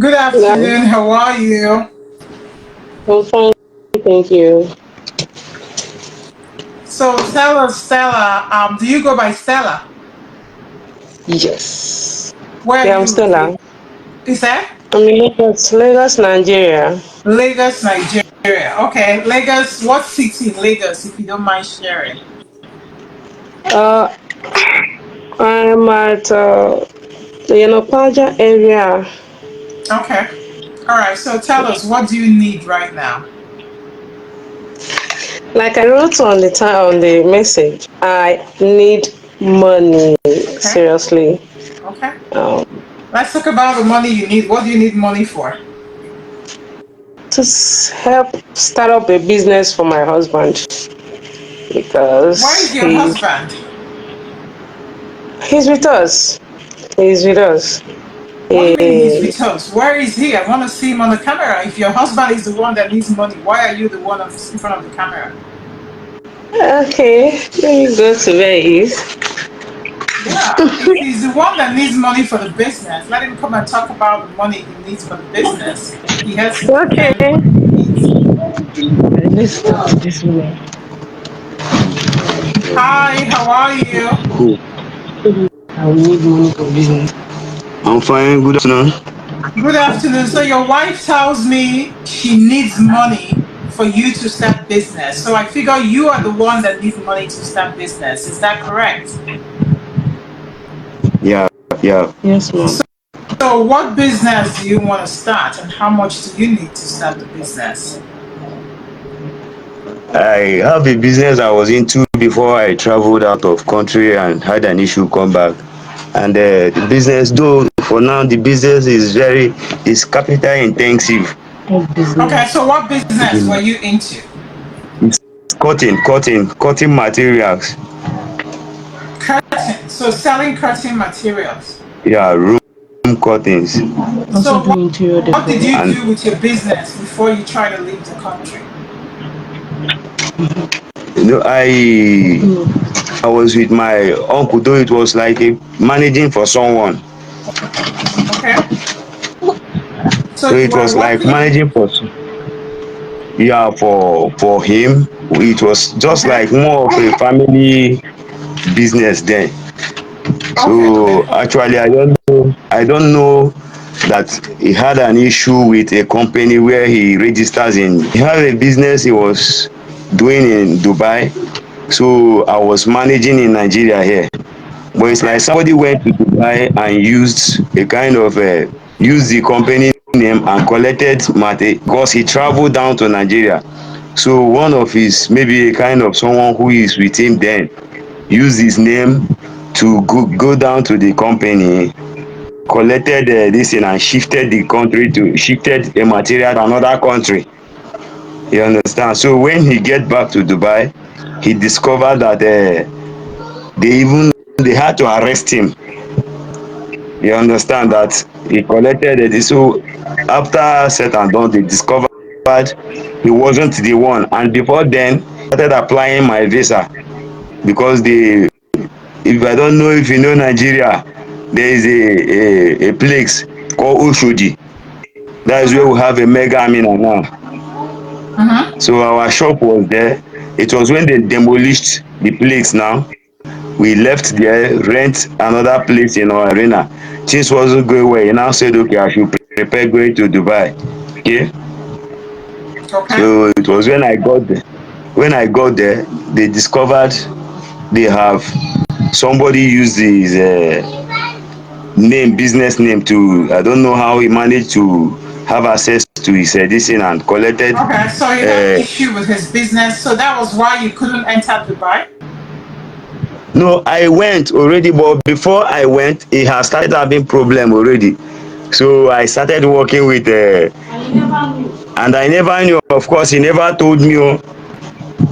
Good Yeah, afternoon. How are you? I'm fine, thank you. So tell us, Stella. Do you go by Stella? Yes. Where are Yeah, I'm you Stella. located? Is that I'm in Lagos, Nigeria. Lagos, Nigeria? Okay, Lagos. What city in Lagos, if you don't mind sharing? Uh, I'm at the Yanopaja area. Okay. All right. So tell us, what do you need right now? Like I wrote on the message, I need money. Okay. Seriously. Okay. Um, Let's talk about the money you need. What do you need money for? to help start up a business for my husband Where because is your husband? he's with us. He's with us. What do you mean he's He, with us? Where is he? I want to see him on the camera. If your husband is the one that needs money, why are you the one in front of the camera? okay, let me go to where he is. Yeah, if he's the one that needs money for the business, let him come and talk about the money he needs for the business. He has to defend what Okay. he needs. Let's start this way. Hi, how are you? Cool. I will need money for business. I'm fine. Good afternoon. Good afternoon. So your wife tells me she needs money for you to start business. So I figure you are the one that needs money to start business. Is that correct? Yeah, yeah. Yes, ma'am. So what business do you want to start and how much do you need to start the business? I have a business I was into before I traveled out of country and had an issue come back. And the business, though for now the business is capital intensive. What Okay, business? so what business were you into? It's cutting materials. Curtain. So selling curtain materials. Yeah, room curtains. Also So do interior what did decor. you And do with your business before you try to leave the country? you know, I was with my uncle, though it was like a managing for someone. Okay. So So you it were was like working. managing yeah, for him. It was just Okay. like more of a family business then. Okay. So actually I don't know that he had an issue with a company where he registers in. He had a business he was doing in Dubai. So I was managing in Nigeria here. But it's like Okay. somebody went to Dubai and used a kind of used the company name and collected money because he traveled down to Nigeria. So one of his, maybe a kind of someone who is with him then, used his name to go down to the company, collected this thing and shifted a material to another country. You understand? So when he get back to Dubai, he discovered that they had to arrest him. You understand that he collected it. So after set and done, they discovered he wasn't the one. And before then, started applying my visa because they, if I don't know if you know Nigeria, there is a place called Oshodi. That is where we Mm-hmm. have a mega arena now. Mm-hmm. So our shop was there. It was when they demolished the place now. We left there, rent another place in our arena. Things wasn't going well. He now said, okay, I should prepare going to Dubai. Okay. Okay. So it was when I got there. When I got there, they discovered they have somebody used his business name to, I don't know how he managed to have access to his this thing and collected. Okay. So you had issue with his business. So that was why you couldn't enter Dubai. No, I went already, but before I went, he has started having problem already. So I started working with, and I never knew. Of course, he never told me. Oh,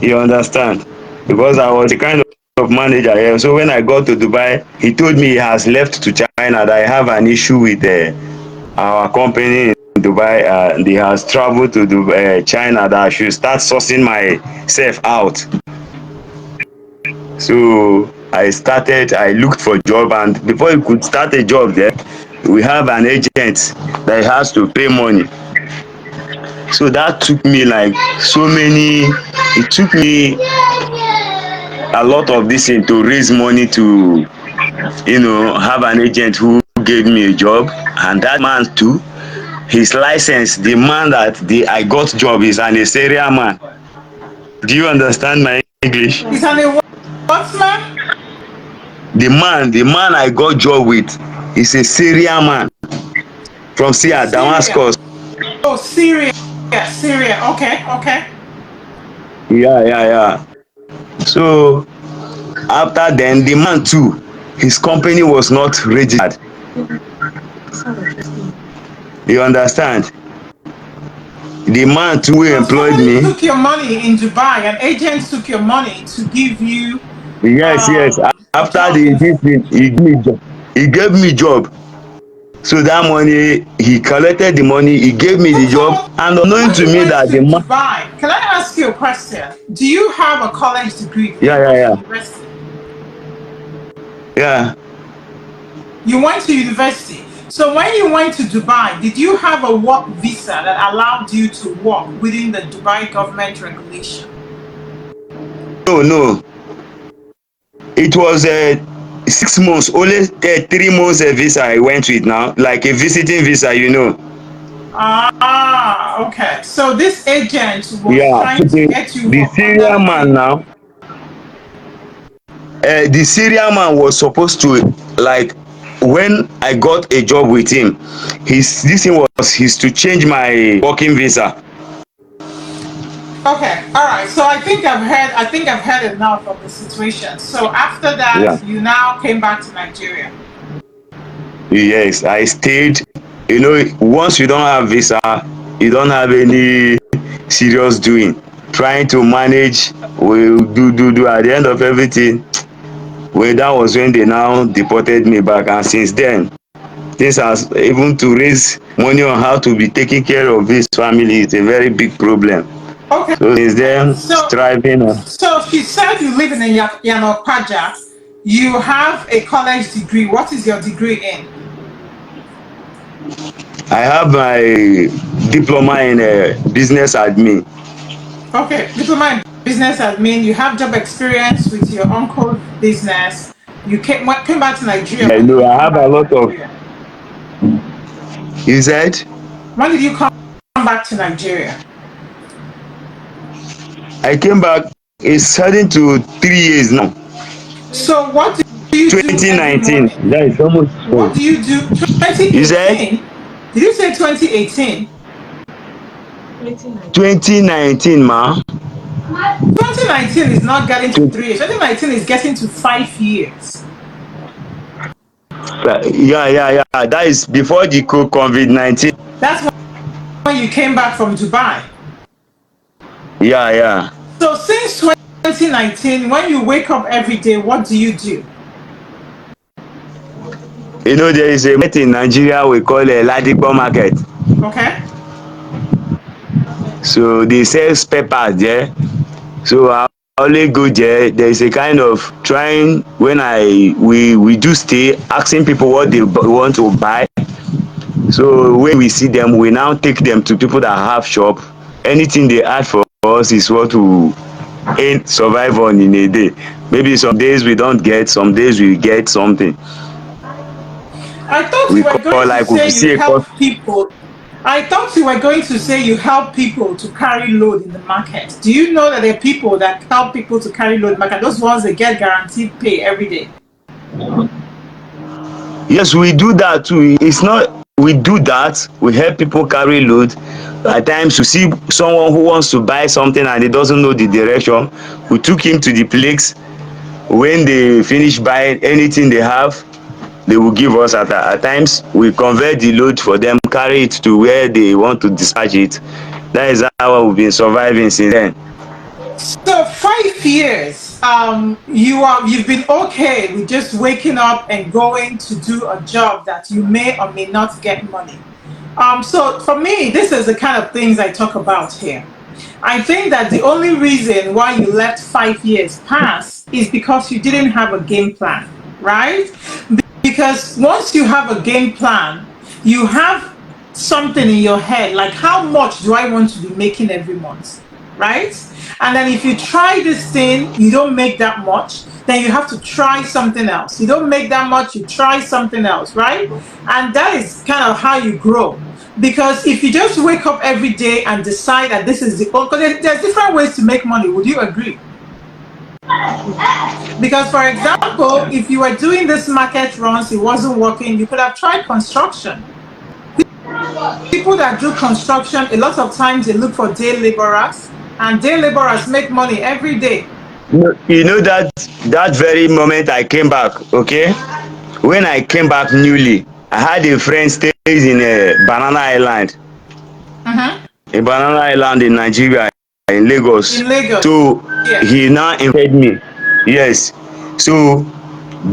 you understand? Because I was the kind of manager here. So when I got to Dubai, he told me he has left to China. That I have an issue with our company in Dubai. And he has traveled to Dubai, China. That I should start sourcing myself out. So I looked for job, and before you could start a job there, we have an agent that has to pay money. So that took me like so many, it took me a lot of this thing to raise money to, have an agent who gave me a job. And that man too, his license, the man that I got job is an area man. Do you understand my English? Is an a what man? The man I got job with is a Syria man from Syria, Syria. Damascus. Oh, Syria. Syria. Okay, okay. Yeah, yeah, yeah. So after then, the man too, his company was not registered. You understand? The man too who So employed somebody me. took your money in Dubai. An agent took your money to give you Yes, yes. a After job the in. this thing, he gave me job. He gave me job. So that money, he collected the money, he gave me the job, So and unknowing when to you me went that to the man. Dubai, can I ask you a question? Do you have a college degree? Did Yeah, you go to yeah, university? yeah. You went to university. So when you went to Dubai, did you have a work visa that allowed you to work within the Dubai government regulation? No, no. It was 6 months, only 3 months visa I went with now, like a visiting visa. Okay. So this agent was Yeah, so trying to get you the work under Syrian the man name. now, the Syrian man was supposed to, like, when I got a job with him, this thing was his to change my working visa. Okay, all right. So I think I've heard enough of the situation. So after that, Yeah. you now came back to Nigeria. Yes, I stayed. Once you don't have visa, you don't have any serious doing. Trying to manage, we do. At the end of everything, well, that was when they now deported me back. And since then, things has even to raise money on how to be taking care of this family is a very big problem. Okay. So since then, So striving on. so she said you live in Yanopaja. You have a college degree. What is your degree in? I have my diploma in business admin. Okay, diploma in business admin. You have job experience with your uncle's business. You came back to Nigeria. I When did know you I come have a back to lot of. Nigeria? You said When did you come back to Nigeria? I came back. It's heading to 3 years now. So what do you do every 2019. morning? That is almost. What do you do? You said 2018? Did you say 2018? 2019, ma. 2019 is not getting to 3 years. 2019 is getting to 5 years. Yeah, yeah, yeah. That is before the COVID-19. That's when you came back from Dubai. Yeah, yeah. So since 2019, when you wake up every day, what do you do? There is a market in Nigeria we call a Ladipo market. Okay. So they sell spare parts there. So I always go there. There is a kind of trying when we do stay asking people what they want to buy. So when we see them, we now take them to people that have shop. Anything they add for us is what we ain't survive on in a day. Maybe some days we don't get, some days we get something. I thought We you were call going to like if say we you see a help people. I thought you were going to say you help people to carry load in the market. Do you know that there are people that help people to carry load in the market? Those ones that get guaranteed pay every day. yes, we do that too. It's not we do that. We help people carry load. At times, you see someone who wants to buy something and he doesn't know the direction. We took him to the place. When they finish buying anything they have, they will give us. At times, we convert the load for them, carry it to where they want to dispatch it. That is how we've been surviving since then. So 5 years, you've been okay with just waking up and going to do a job that you may or may not get money. So for me, this is the kind of things I talk about here. I think that the only reason why you let 5 years pass is because you didn't have a game plan, right? because once you have a game plan, you have something in your head like how much do I want to be making every month, right? And then if you try this thing, you don't make that much, then you have to try something else. You don't make that much, you try something else, right? And that is kind of how you grow. Because if you just wake up every day and decide that this is the, because there's different ways to make money, would you agree? Because, for example, if you were doing this market runs, it wasn't working, you could have tried construction. People that do construction, a lot of times they look for day laborers, and day laborers make money every day. That very moment I came back, okay, when I came back newly, I had a friend stays in Banana Island, Mm-hmm. in Nigeria, in Lagos. In Lagos. So Yeah. he now invited me. Yes. So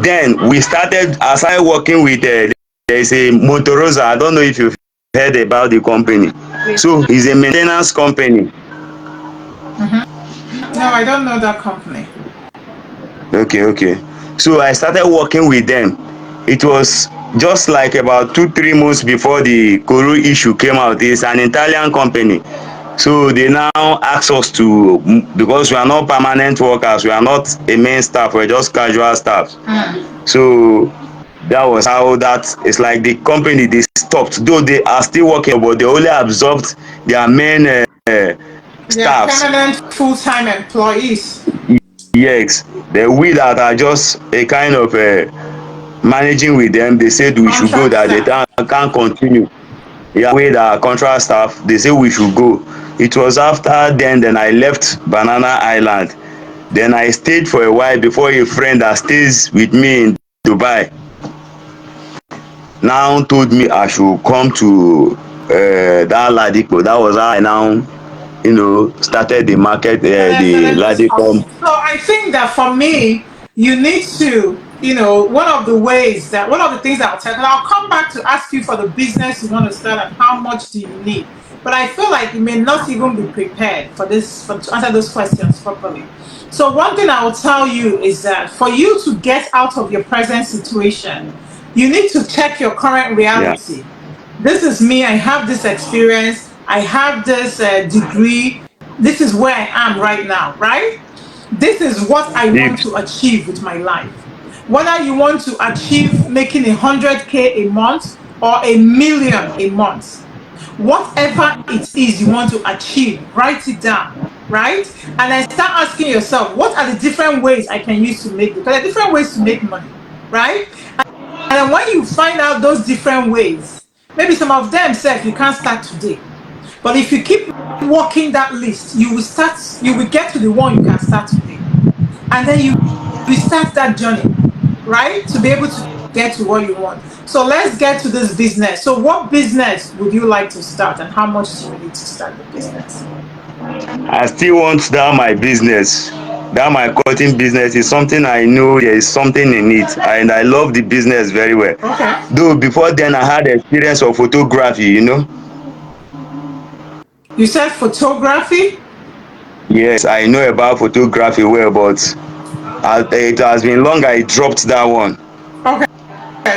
then we started. I started working with. There is a Motorola. I don't know if you've heard about the company. So it's a maintenance company. Mm-hmm. No, I don't know that company. Okay, okay. So I started working with them. It was just like about 2 3 months before the Koro issue came out. It's an Italian company. So they now ask us to, because we are not permanent workers, we are not a main staff, we're just casual staff. Mm. So that was how that, it's like the company they stopped, though they are still working, but they only absorbed their main They are staffs. permanent full-time employees. Yes, the we that are just a kind of managing with them, they said we should go, Contract that they staff. can't continue. Yeah, with our contract staff, they say we should go. It was after then I left Banana Island. Then I stayed for a while before a friend that stays with me in Dubai now told me I should come to that Ladipo. That was how I now, started the market, the Started this Ladipo. hustle. So I think that for me, you need to, one of the ways that, one of the things that I'll tell, and I'll come back to ask you for the business you want to start and how much do you need. But I feel like you may not even be prepared for this, to answer those questions properly. So one thing I will tell you is that for you to get out of your present situation, you need to check your current Yeah. reality. This is me. I have this experience. I have this degree. This is where I am right now, right? This is what I want If to achieve with my life. Whether you want to achieve making 100K a month or 1 million a month, whatever it is you want to achieve, write it down, right? And then start asking yourself, what are the different ways I can use to make, because there are different ways to make money, right? And then when you find out those different ways, maybe some of them said you can't start today. But if you keep working that list, you will get to the one you can start today. And then you start that journey, right? To be able to get to what you want. So let's get to this business. So what business would you like to start and how much do you need to start the business? I still want that my business, that my cutting business is something I know there is something in it, and I love the business very well. Okay. Though before then I had experience of photography. You said photography? Yes, I know about photography well, but it has been long I dropped that one. Okay.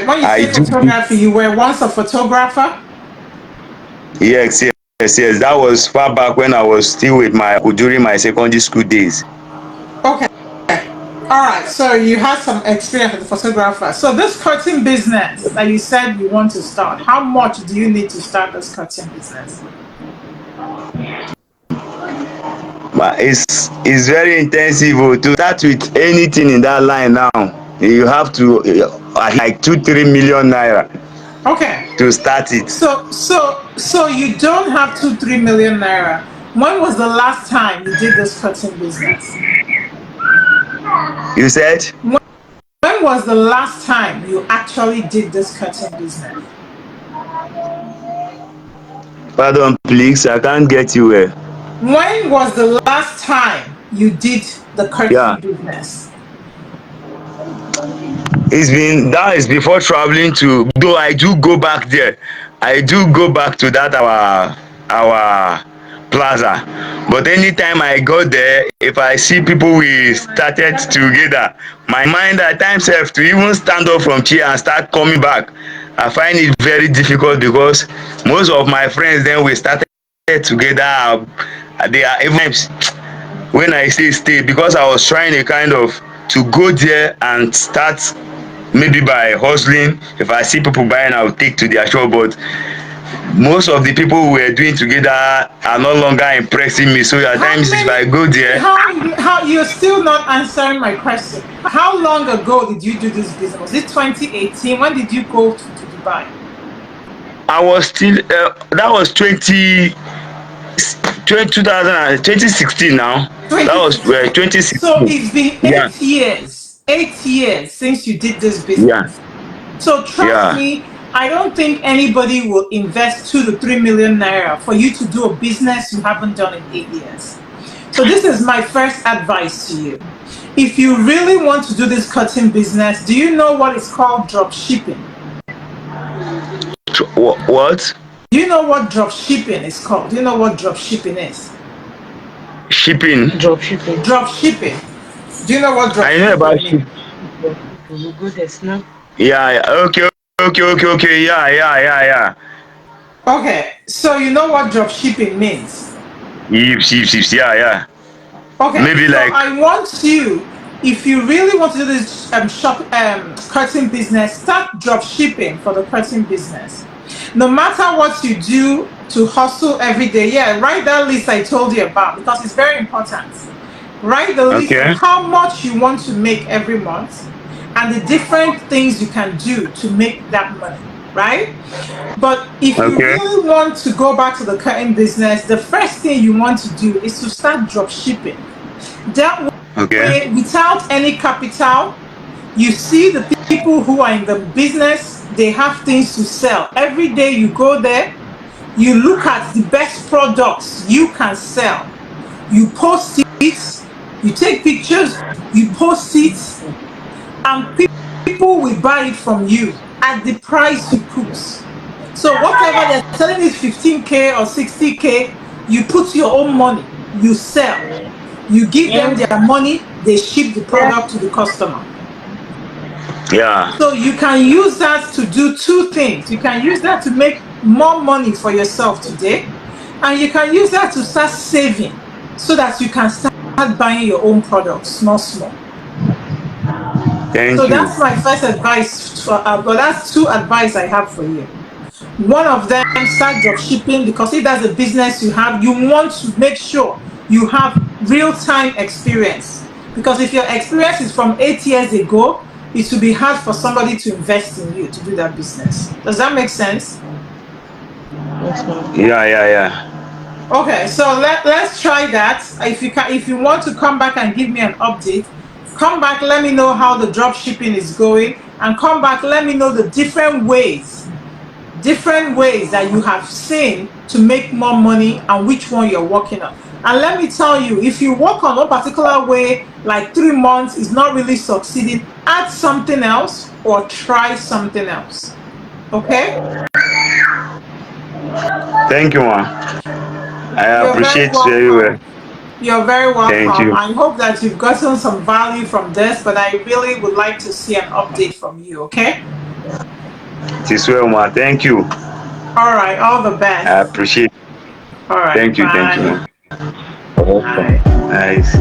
When you I say do photography, you were once a photographer? yes, yes, yes. That was far back when I was still with my uncle during my secondary school days. Okay. All right. So you had some experience as a photographer. So this cutting business that you said you want to start, how much do you need to start this cutting business? But it's very intensive to start with anything in that line now. You have to like 2 3 million naira Okay. to start it. So you don't have 2 3 million naira. When was the last time you did this cutting business? You said, When was the last time you actually did this cutting business? pardon, please, I can't get you well. When was the last time you did the Yeah, cutting business? it's been that is before traveling to. Though I do go back there, I do go back to that our plaza. But anytime I go there, if I see people we started together, my mind at times have to even stand up from chair and start coming back. I find it very difficult because most of my friends then we started together. They are even times when I stay because I was trying a kind of to go there and start maybe by hustling. If I see people buying, I'll take to their shop. But most of the people we were doing together are no longer impressing me. So at How times if I many? go there, How you're still not answering my question? How long ago did you do this business? Was it 2018? When did you go to Dubai? I was still that was 2016 now. That was 2016. So 2016. it's been Yeah, 8 years. 8 years since you did this yeah, business. So trust yeah. me, I don't think anybody will invest 2 to 3 million naira for you to do a business you haven't done in 8 years. So this is my first advice to you. If you really want to do this cutting business, do you know what is called drop shipping? What? Do you know what drop shipping is called? Do you know what drop shipping is? Shipping? Drop shipping. Drop shipping. Do you know what drop I know about shipping Drop means? ship. people will go there snap. Yeah, yeah. Okay, okay, okay, okay. Yeah, yeah, yeah, yeah. Okay, so you know what drop shipping means. Yips. Yeah, yeah. Okay, Maybe so like, I want you, if you really want to do this curtain business, start drop shipping for the curtain business. No matter what you do to hustle every day, yeah, write that list I told you about because it's very important. Write the list of okay, how much you want to make every month and the different things you can do to make that money, right? But if you okay, really want to go back to the curtain business, the first thing you want to do is to start drop shipping. That okay, way, without any capital, you see the people who are in the business, they have things to sell. Every day you go there, you look at the best products you can sell. You post it, you take pictures, you post it, and people will buy it from you at the price you put. So whatever they're selling is 15K or 60K, you put your own money, you sell. You give them Yeah. their money, they ship the product to the customer. yeah. So you can use that to do two things. You can use that to make more money for yourself today, and you can use that to start saving so that you can start buying your own products small, small. So Thank you. that's my first advice. But that's two advice I have for you. One of them, start drop shipping because if that's a business you have, you want to make sure you have real time experience. Because if your experience is from 8 years ago, it will be hard for somebody to invest in you to do that business. Does that make sense? Yes, ma'am. Yeah, yeah, yeah. Okay, so let's try that. If you want to come back and give me an update, come back, let me know how the drop shipping is going, and come back, let me know the different ways that you have seen to make more money and which one you're working on. And let me tell you, if you work on one particular way, like 3 months is not really succeeding, add something else or try something else. Okay? Thank you, ma. I You're very appreciate very well. welcome. You're very Thank welcome. you. I hope that you've gotten some value from this, but I really would like to see an update from you, okay? It is well, ma. Thank you. All right, all the I best. appreciate. All right, Thank you, bye. ma. Welcome. Bye. Nice.